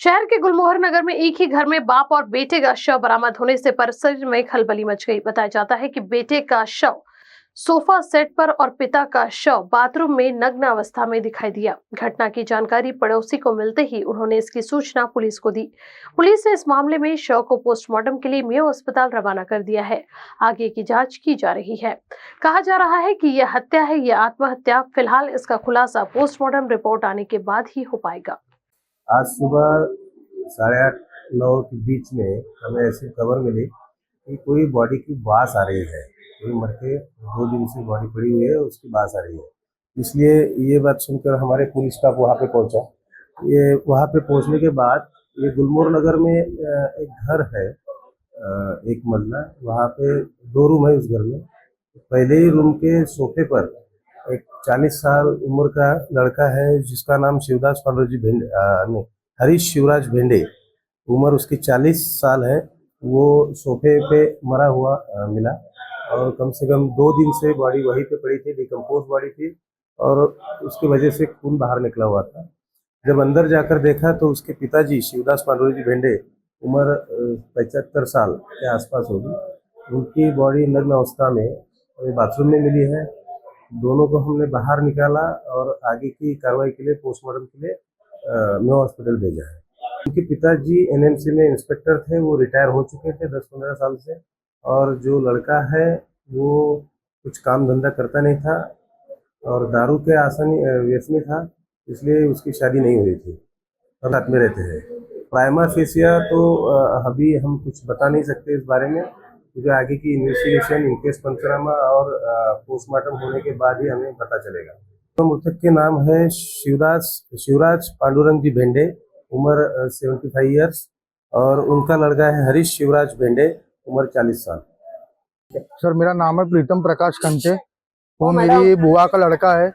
शहर के गुलमोहर नगर में एक ही घर में बाप और बेटे का शव बरामद होने से परिसर में खलबली मच गई। बताया जाता है कि बेटे का शव सोफा सेट पर और पिता का शव बाथरूम में नग्न अवस्था में दिखाई दिया। घटना की जानकारी पड़ोसी को मिलते ही उन्होंने इसकी सूचना पुलिस को दी। पुलिस ने इस मामले में शव को पोस्टमार्टम के लिए मेयो अस्पताल रवाना कर दिया है। आगे की जांच की जा रही है। कहा जा रहा है कि यह हत्या है या आत्महत्या, फिलहाल इसका खुलासा पोस्टमार्टम रिपोर्ट आने के बाद ही हो पाएगा। आज सुबह 8:30-9 के बीच में हमें ऐसी खबर मिली कि कोई बॉडी की बास आ रही है। कोई मर के 2 दिन से बॉडी पड़ी हुई है, उसकी बास आ रही है। इसलिए ये बात सुनकर हमारे पुलिस स्टाफ वहाँ पे पहुँचा। ये वहाँ पे पहुँचने के बाद ये गुलमोहर नगर में एक घर है, एक मंजिला, वहाँ पे 2 रूम है। उस घर में पहले ही रूम के सोफे पर एक 40 साल उम्र का लड़का है जिसका नाम शिवदास पांडुरंग जी भेंडे, हरीश शिवराज भेंडे, उम्र उसकी 40 साल है। वो सोफे पे मरा हुआ मिला और कम से कम 2 दिन से बॉडी वहीं पे पड़ी थी, डिकम्पोज बॉडी थी और उसकी वजह से खून बाहर निकला हुआ था। जब अंदर जाकर देखा तो उसके पिताजी शिवदास पांडुरंग जी भेंडे, उम्र 75 साल के आसपास होगी, उनकी बॉडी नग्न अवस्था में बाथरूम में मिली है। दोनों को हमने बाहर निकाला और आगे की कार्रवाई के लिए पोस्टमार्टम के लिए मेयो हॉस्पिटल भेजा है। उनके पिताजी एनएमसी में इंस्पेक्टर थे, वो रिटायर हो चुके थे 10-15 साल से, और जो लड़का है वो कुछ काम धंधा करता नहीं था और दारू के व्यसनी था, इसलिए उसकी शादी नहीं हुई थी और साथ में रहते हैं। प्राइमा फेसिया तो अभी हम कुछ बता नहीं सकते इस बारे में, क्योंकि आगे की इन्वेस्टिगेशन, इनकेस पंचनामा और पोस्टमार्टम होने के बाद ही हमें पता चलेगा। तो मृतक के नाम है शिवराज पांडुरंग जी भेंडे, उम्र 75 ईयर्स, और उनका लड़का है हरीश शिवराज भेंडे, उम्र 40 साल। सर, मेरा नाम है प्रीतम प्रकाश कंचे। वो मेरी बुआ का लड़का है।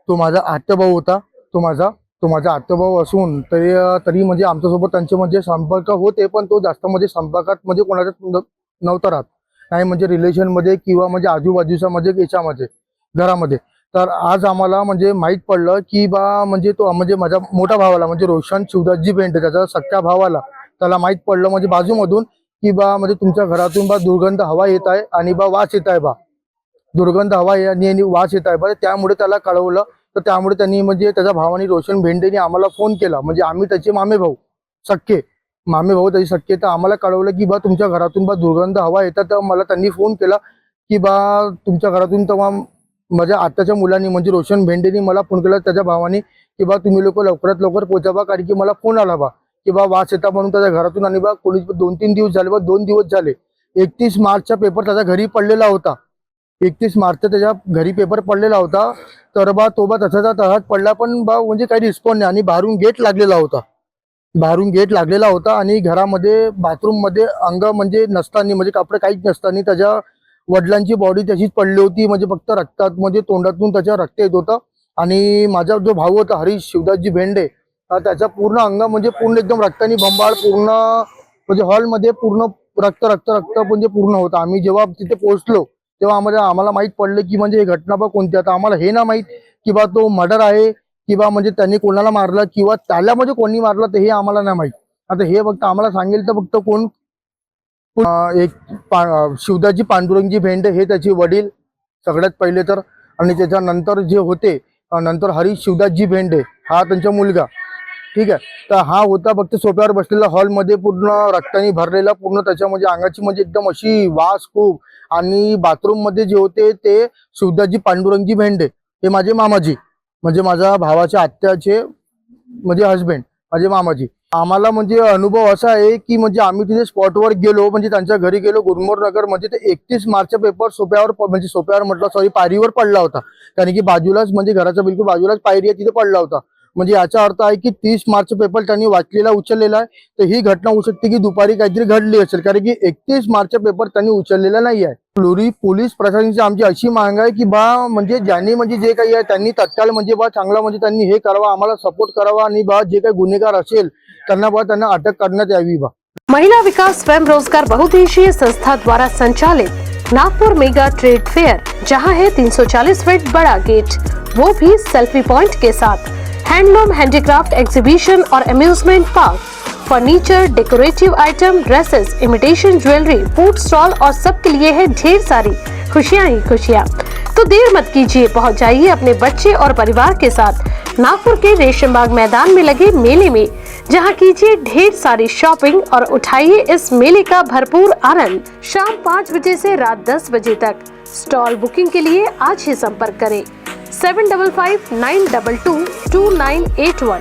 तो माझा आत्याभाऊ होता। तो माझा आत्याभाऊ असून तरी म्हणजे आमच्यासोबत त्यांचे म्हणजे संपर्क होते, पण तो जास्त म्हणजे संपर्कात म्हणजे कोणाच्या नव्हता राहत, नाही म्हणजे रिलेशनमध्ये किंवा म्हणजे आजूबाजूच्या म्हणजे याच्यामध्ये घरामध्ये। तर आज आम्हाला म्हणजे माहीत पडलं की बा म्हणजे तो म्हणजे माझ्या मोठ्या भावाला म्हणजे रोशन शिवदासजी भेंडे, त्याच्या सख्या भावाला, त्याला माहीत पडलं म्हणजे बाजूमधून की बा म्हणजे तुमच्या घरातून बा दुर्गंध हवा येत आहे आणि बा वास येत आहे, बा दुर्गंध हवा आणि वास येत आहे बा। त्यामुळे त्याला कळवलं, तर त्यामुळे त्यांनी म्हणजे त्याच्या भावाने रोशन भेंडेने आम्हाला फोन केला। म्हणजे आम्ही त्याचे मामे भाऊ त्याचे सख्खे, तर आम्हाला कळवलं की बा तुमच्या घरातून बा दुर्गंध हवा येतात। तर मला त्यांनी फोन केला की बा तुमच्या घरातून, तेव्हा माझ्या आत्याच्या मुलांनी म्हणजे रोशन भेंडेनी मला फोन केला त्याच्या भावाने की बा तुम्ही लोक लवकरात लवकर पोहोचा बा, कारण की मला फोन आला बा की बा वास येता म्हणून त्याच्या घरातून। आणि बा कोणी 2-3 दिवस झाले, बा 2 दिवस झाले, 31 मार्चचा पेपर त्याच्या घरी पडलेला होता। 31 मार्चचा त्याच्या घरी पेपर पडलेला होता। तर बा तो बा तसाचा तसाच पडला, पण बा म्हणजे काही रिस्पॉन्स नाही। आणि बाहेरून गेट लागलेला होता आणि घरामध्ये बाथरूम मध्ये अंग म्हणजे नसताना, म्हणजे कपडे काहीच नसताना त्याच्या वडिलांची बॉडी तशीच पडली होती। म्हणजे फक्त रक्तात म्हणजे तोंडातून त्याच्या रक्त येत होतं। आणि माझा जो भाऊ होता हरीश शिवदासजी भेंडे, त्याचा पूर्ण अंग म्हणजे पूर्ण एकदम रक्तानी बंबाळ, पूर्ण म्हणजे हॉलमध्ये पूर्ण रक्त म्हणजे पूर्ण होता। आम्ही जेव्हा तिथे पोहोचलो तेव्हा आम्हाला माहित पडलं की म्हणजे ही घटना बा कोणती। आता आम्हाला हे ना माहित की बा तो मर्डर आहे किंवा म्हणजे त्यांनी कोणाला मारलं किंवा त्याला म्हणजे कोणी मारलं, ते हे आम्हाला नाही माहित। आता हे फक्त आम्हाला सांगेल तर फक्त कोण एक शिवदासजी पांडुरंगजी भेंडे हे त्याचे वडील सगळ्यात पहिले तर, आणि त्याच्यानंतर जे होते नंतर हरीश शिवदासजी भेंडे हा त्यांचा मुलगा, ठीक आहे। तर हा होता फक्त सोफ्यावर बसलेला, हॉलमध्ये पूर्ण रक्तानी भरलेला, पूर्ण त्याच्या म्हणजे अंगाची म्हणजे एकदम अशी वास खूप। आणि बाथरूम मध्ये जे होते ते शिवदासजी पांडुरंगजी भेंडे हे माझे मामाजी, म्हणजे माझ्या भावाच्या आत्याचे म्हणजे हस्बंड, माझे मामाजी। आम्हाला म्हणजे अनुभव असा आहे की म्हणजे आम्ही तिथे स्पॉटवर गेलो, म्हणजे त्यांच्या घरी गेलो गुलमोहर नगर मध्ये। ते 31 मार्चचा पेपर सोप्यावर म्हटलं, सॉरी, पायरीवर पडला होता, कारण की बाजूलाच म्हणजे घराच्या बिलकुल बाजूलाच पायरी आहे, तिथे पडला होता। म्हणजे याचा अर्थ आहे की 30 मार्चचा पेपर त्यांनी उचललेला आहे। तर ही घटना होऊ शकते की दुपारी काहीतरी घडली असेल, कारण की 31 मार्चचा पेपर त्यांनी उचललेला नाही आहे। पोलीस प्रशासनाची आमची अशी मागणी आहे की बा म्हणजे ज्यांनी म्हणजे जे काही आहे त्यांनी तत्काळ म्हणजे बा चांगला म्हणजे त्यांनी हे करावा, आम्हाला सपोर्ट करावा, आणि बा जे काही गुन्हेगार असेल त्यांना अटक करण्यात यावी बा। महिला विकास स्वयं रोजगार बहुउद्देशीय संस्था द्वारा संचालित नागपुर मेगा ट्रेड फेयर, जहां है 340 फीट बड़ा गेट, वो भी सेल्फी पॉइंट के साथ। हैंडलूम हैंडीक्राफ्ट एग्जीबिशन और amusement park, furniture, decorative item, dresses, imitation jewellery, food stall और सबके लिए है ढेर सारी खुशियां ही खुशियां। तो देर मत कीजिए, पहुंच जाइए अपने बच्चे और परिवार के साथ नागपुर के रेशमबाग मैदान में लगे मेले में, जहां कीजिए ढेर सारी शॉपिंग और उठाइए इस मेले का भरपूर आनंद। शाम 5 बजे से रात 10 बजे तक। स्टॉल बुकिंग के लिए आज ही संपर्क करें 7559222981।